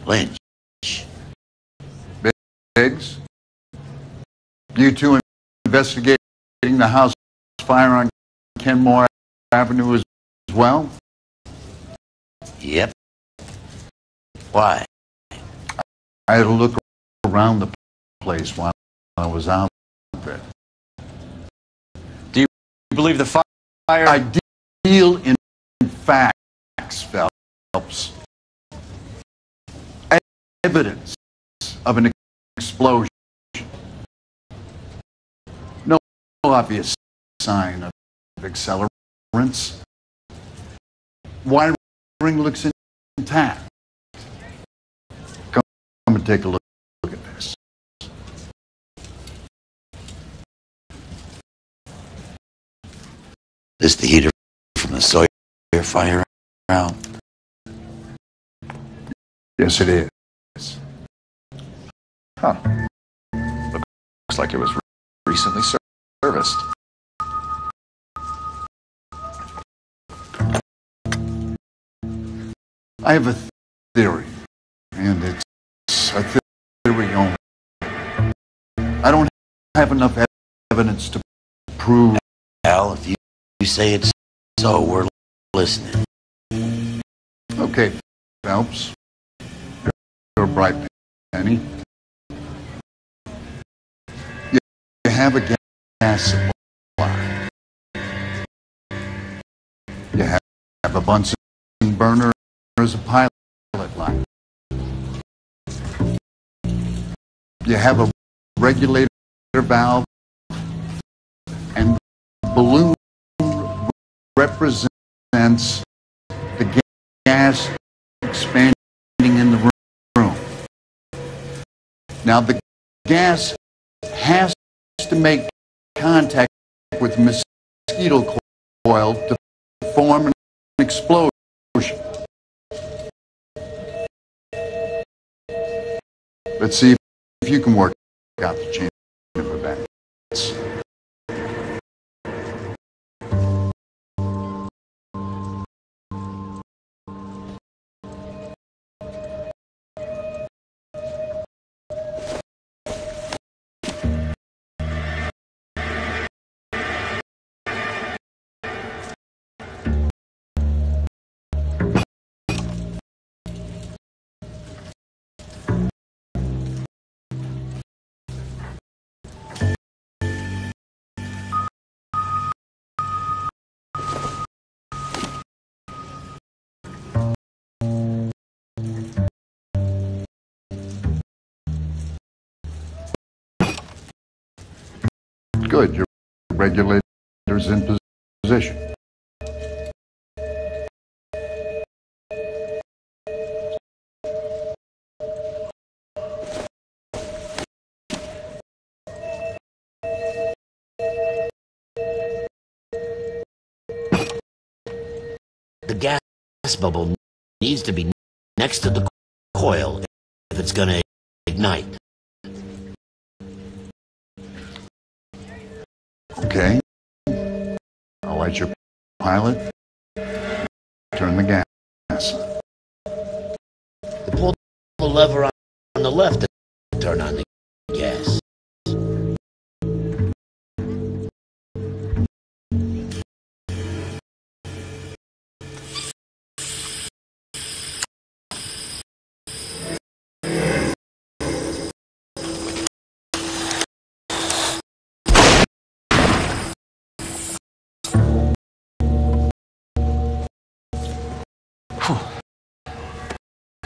Lynch. Biggs? You two investigating the house fire on Kenmore Avenue as well? Yep. Why? I had a look around the place while I was out there. Do you believe the fire? I deal in facts, Phelps. Evidence of an explosion. No obvious sign of accelerants. Wiring looks intact. Come and take a look at this. This the heater from the Sawyer fire out? Yes, it is. Huh. Looks like it was recently serviced. I have a theory, and it's a theory only. I don't have enough evidence to prove. Al, if you say it's so, we're listening. Okay, Phelps. You're a bright penny. You have a gas supply. You have a Bunsen burner as a pilot light. You have a regulator valve, and the balloon represents the gas expanding in the room. Now the gas has to make contact with the mosquito coil to form an explosion. Let's see if you can work out the chain of events. Good, your regulator's in position. The gas bubble needs to be next to the coil if it's gonna ignite. Okay. I'll light your pilot. Turn the gas on. Pull the lever on the left to turn on the gas.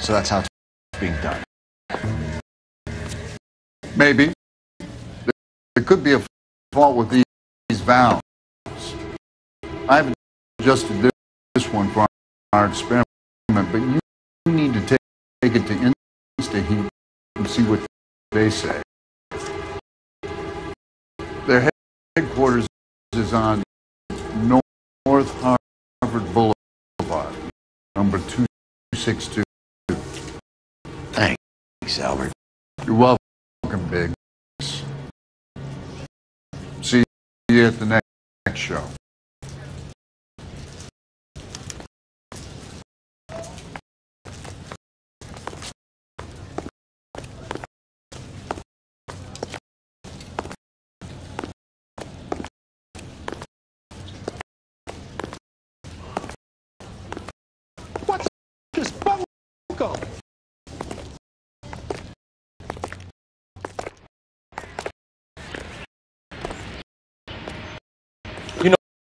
So that's how it's being done. Maybe. There could be a fault with these valves. I haven't adjusted this one for our experiment, but you need to take it to Insta-Heat and see what they say. Their headquarters is on North Harvard Boulevard, number 262. Thanks, Albert. You're welcome, Biggs. See you at the next show.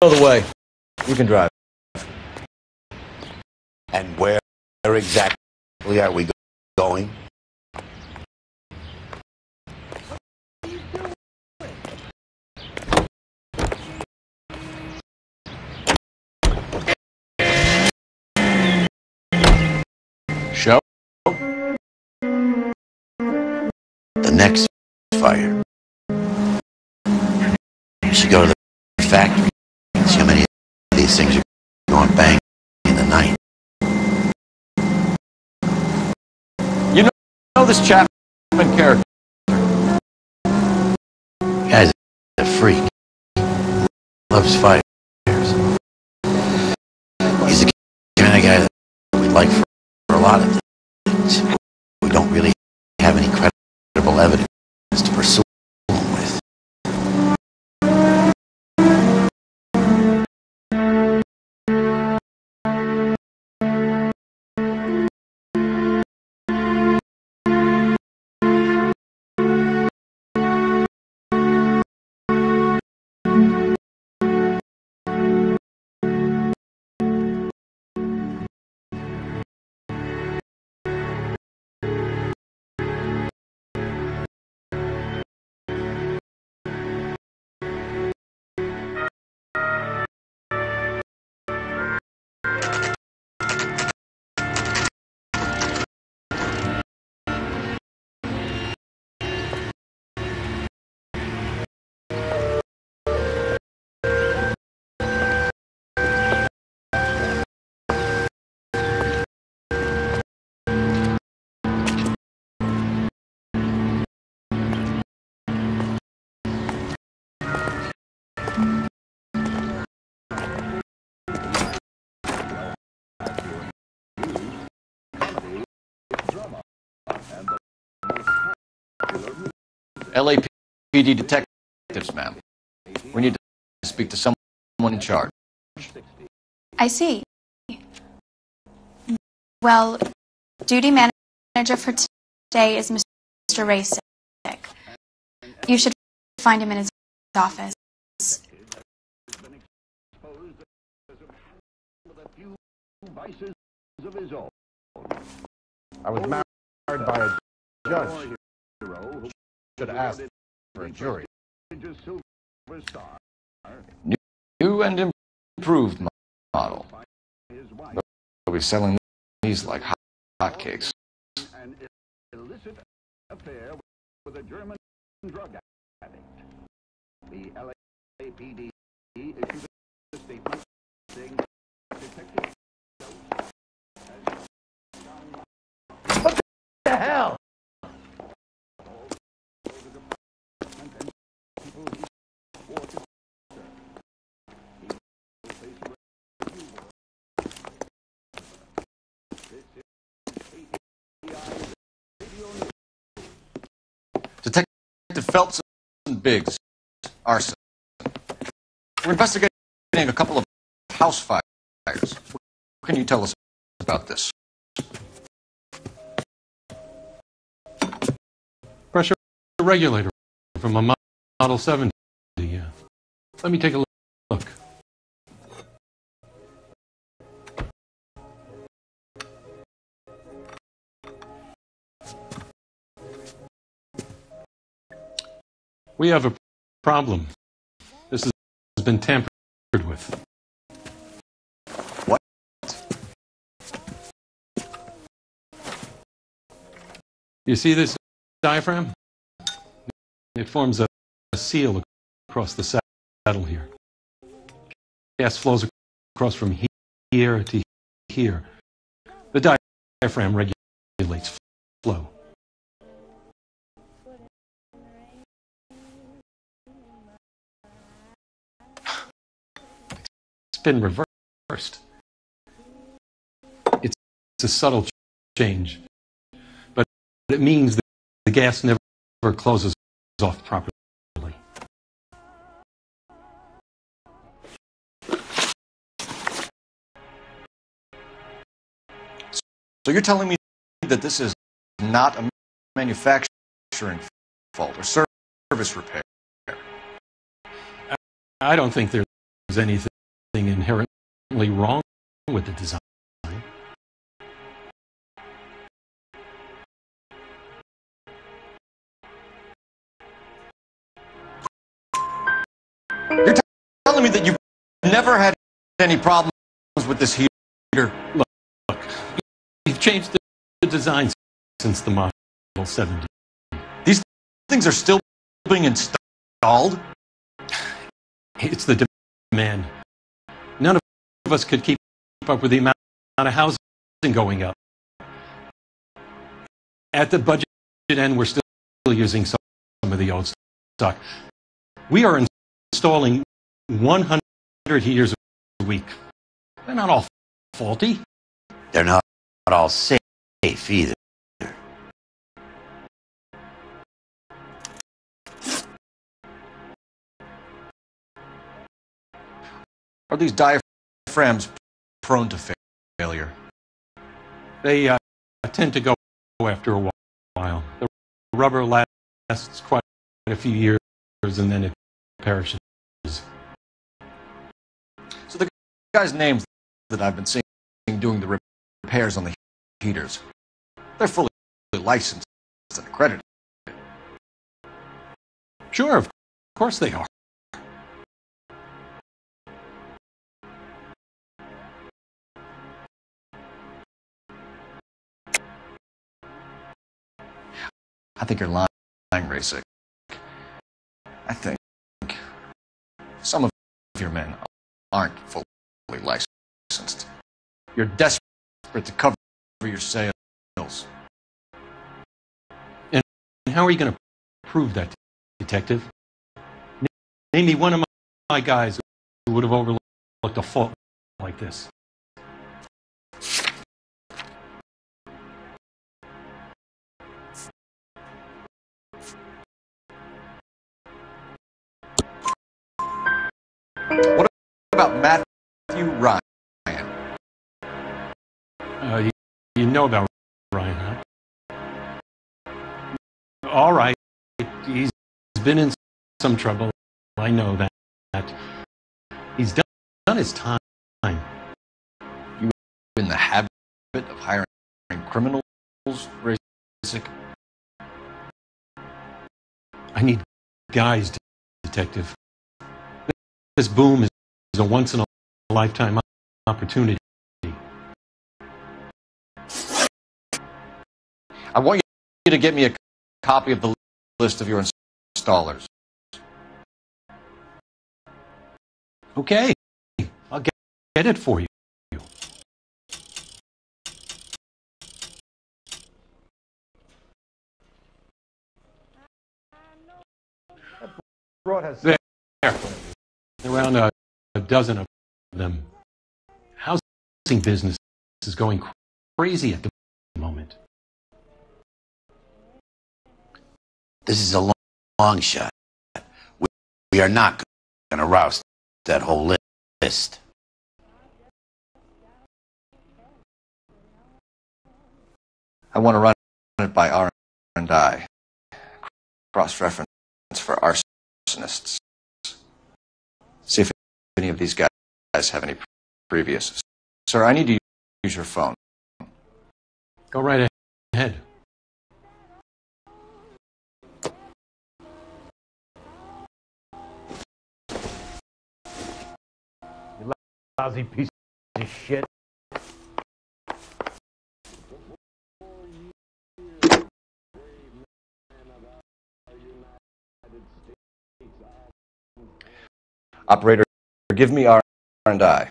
the way. You can drive. And where exactly are we going? Show? The next fire. You should go to the factory and see how many of these things are going bang in the night. You know this Chapman character? Guy's a freak. Loves fires. He's the kind of guy that we like for a lot of things. We don't really have any credible evidence to pursue him with. LAPD detectives, ma'am. We need to speak to someone in charge. I see. Well, duty manager for today is Mr. Racek. You should find him in his office. I was married by a judge. Should have asked for a jury. New and improved model. They'll be selling these like hotcakes. An illicit affair with a German drug addict. The LAPD issued a statement saying Detective What the hell? Detective Phelps and Biggs, arson. We're investigating a couple of house fires. What can you tell us about this? Pressure regulator from a Model 70. Yeah. Let me take a look. We have a problem. This has been tampered with. What? You see this diaphragm? It forms a seal across the saddle here. Gas flows across from here to here. The diaphragm regulates flow. It's been reversed. It's a subtle change, but it means that the gas never closes off properly. So you're telling me that this is not a manufacturing fault or service repair? I don't think there's anything inherently wrong with the design. You're telling me that you've never had any problems with this heater? Look, you've changed the design since the Model 70. These things are still being installed? It's the demand. None of us could keep up with the amount of housing going up. At the budget end, we're still using some of the old stock. We are installing 100 heaters a week. They're not all faulty. They're not all safe either. Are these diaphragms prone to failure? They tend to go after a while. The rubber lasts quite a few years and then it perishes. So the guys' names that I've been seeing doing the repairs on the heaters, they're fully licensed and accredited. Sure, of course they are. I think you're lying, Rasic. I think some of your men aren't fully licensed. You're desperate to cover your sales. And how are you going to prove that, detective? Name me one of my guys who would have overlooked a fault like this. What about Matthew Ryan? You know about Ryan, huh? All right. He's been in some trouble. I know that. He's done his time. You in the habit of hiring criminals, Rasic? I need guys, detective. This boom is a once-in-a-lifetime opportunity. I want you to get me a copy of the list of your installers. Okay, I'll get it for you. Broad has There. Around a dozen of them. Housing business is going crazy at the moment. This is a long shot. We are not going to roust that whole list. I want to run it by R&I. Cross-reference for arsonists. See if any of these guys have any previous. Sir, I need to use your phone. Go right ahead. You lousy piece of shit. Operator, give me R&I.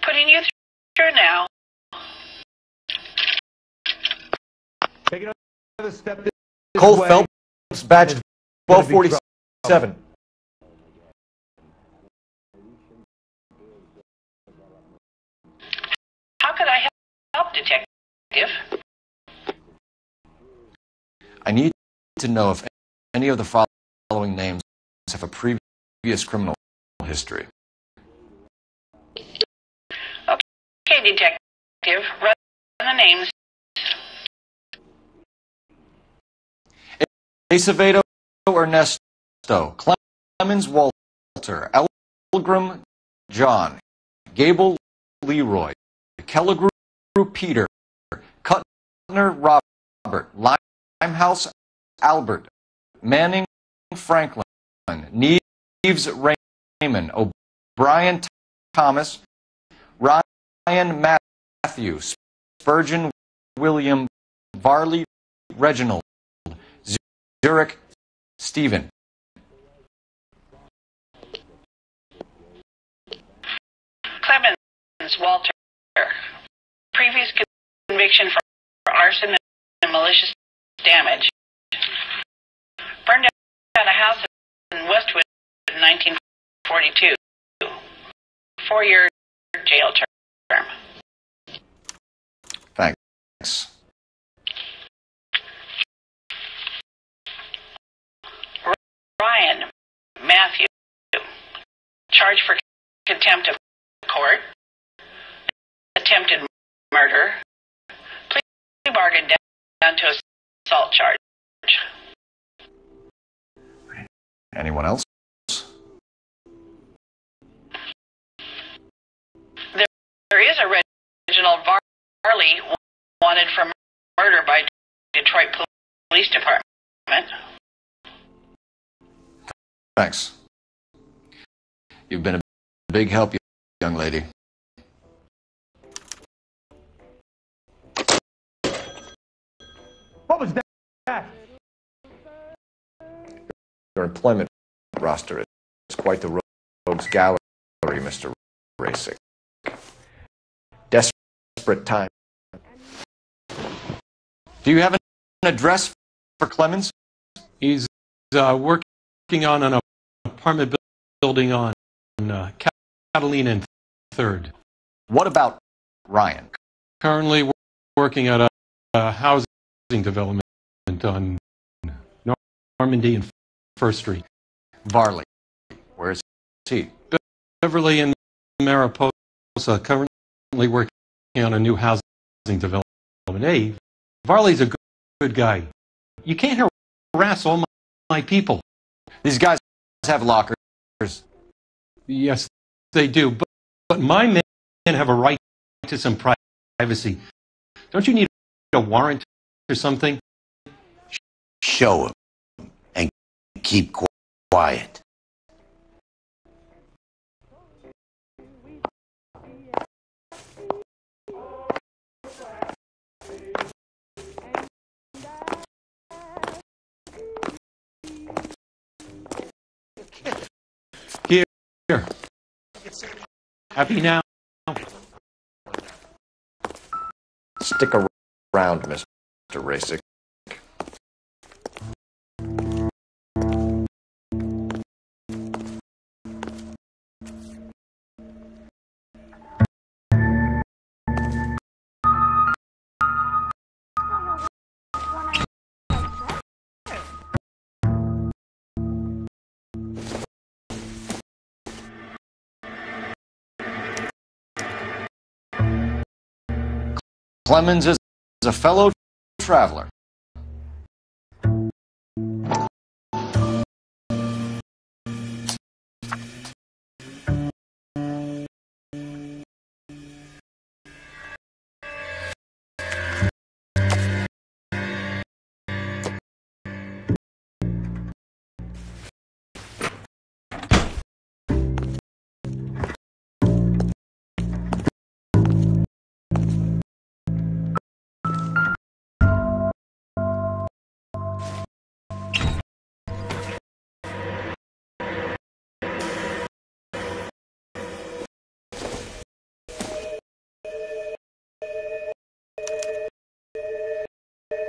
Putting you through now. Take another step this Cole way. Phelps, badge 1247. How could I help, Detective? I need to know if any of the following names have a previous criminal history. Okay, Detective. Run the names. Acevedo, Ernesto, Stowe, Clemens Walter, Elgram John, Gable Leroy, Kelligrew Peter, Kuttner Robert, Limehouse Albert, Manning Franklin, Neves Raymond, O'Brien Thomas, Ryan Matthew, Spurgeon William, Varley Reginald, Zurich Stephen. Clemens Walter. Previous conviction for arson and malicious damage. Burned down a house in Westwood in 1942. 4-year jail term. Thanks. Ryan Matthew. Charged for contempt of court. Attempted murder. Plea bargain down to assault charge. Anyone else? There is a Reginald Varley wanted for murder by Detroit Police Department. Thanks. You've been a big help, young lady. What was that? Your employment roster is quite the rogues gallery, Mr. Rasick. Desperate time. Do you have an address for Clemens? He's working on an apartment building on Catalina and 3rd. What about Ryan? Currently working at a housing development on Normandy and 1st Street. Varley. Where is he? Beverly and Mariposa, currently working on a new housing development. Hey, Varley's a good guy. You can't harass all my people. These guys have lockers. Yes, they do. But my men have a right to some privacy. Don't you need a warrant or something? Show him and keep quiet. Here. Happy now? Stick around, Mr. Rasick. Clemens is a fellow traveler.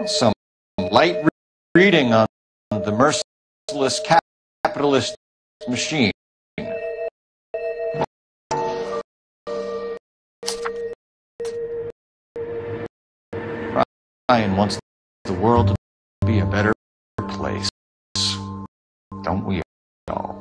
Some light reading on the merciless capitalist machine. Ryan wants the world to be a better place. Don't we all?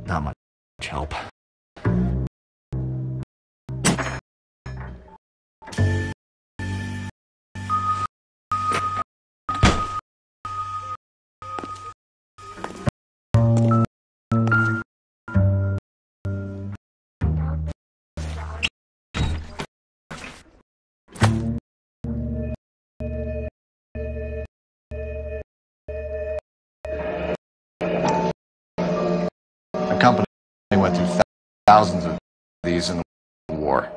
Not much help. The company went through thousands of these in the war.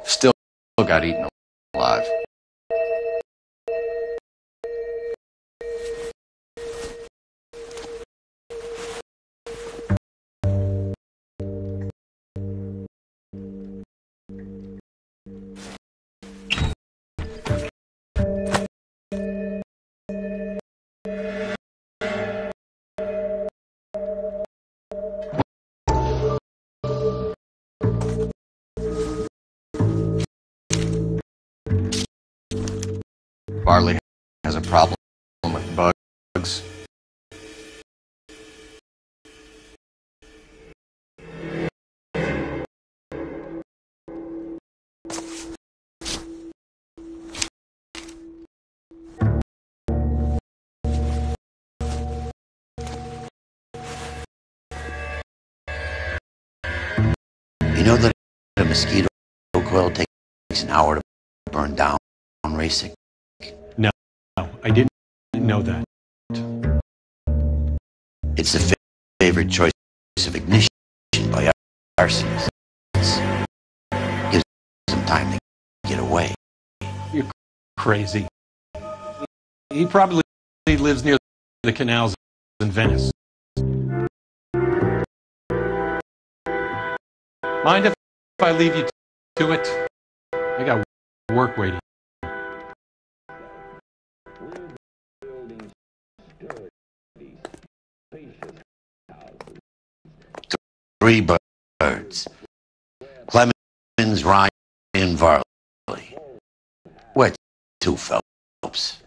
Still got eaten alive. Barley has a problem with bugs. You know that a mosquito coil takes an hour to burn down, racing? No, I didn't know that. It's the favorite choice of ignition by arsonists. Gives them time to get away. You're crazy. He probably lives near the canals in Venice. Mind if I leave you to it? I got work waiting. Three birds. Clemens, Ryan, Varley. Where to, Phelps?